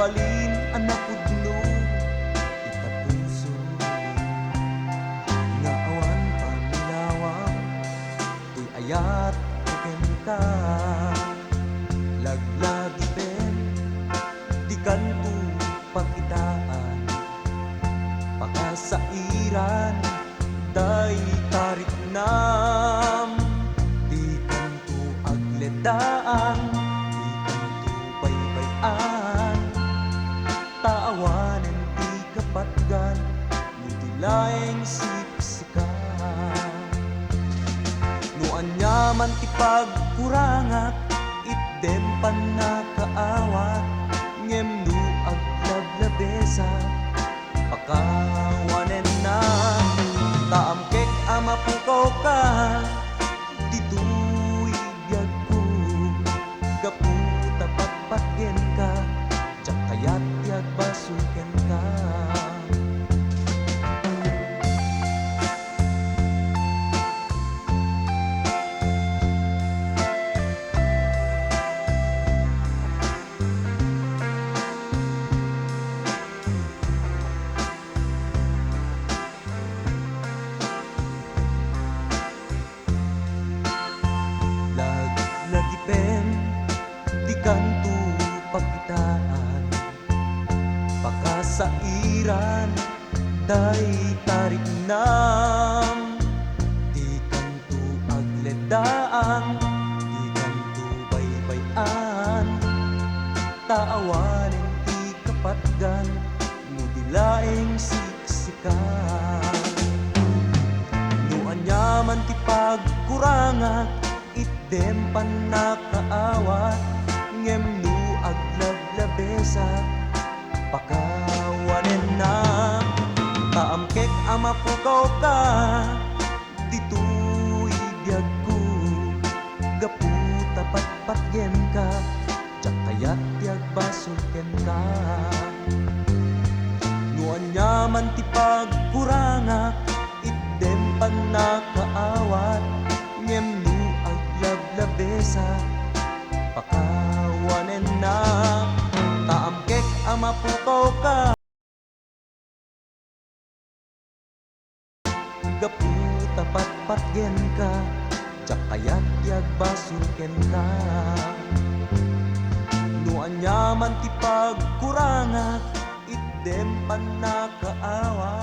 balin ang napudno itapuso nga awan pamilawang tuy ayat uken ka laglagi ben di kanto pakitaan pakasairan day tarik nam di kanto agledaan di kanto baybayan taawanen ti kapatgan mutilaeng siksika no anyaman ti pagkurangak itdem panakaawat ngem no aglablabesa pakawanen na taamkek amapukaw ka dito'y biyag ko gapu tapat patgen ka tsak kayat yag basuken ka lagipen di kanto pagitaan pakasairan day tarik nam di kanto agledaan di kanto baybayan taawanen ti kapatgan mudilaeng siksikan no anyaman ti pagkurangak itdem panakaawat ngem no aglablabesa pakawanen na taamkek amapukaw ka dito'y biyag ko gapu tapat patgen ka tsak kayat yag basuken ka no anyaman ti pagkurangak itdem panakaawat ngem no aglablabesa pakawanen na taamkek amapukaw ka gapu tapat patgen ka tsak kayat yag basuken ka no anyaman ti pagkurangak itdem panakaawat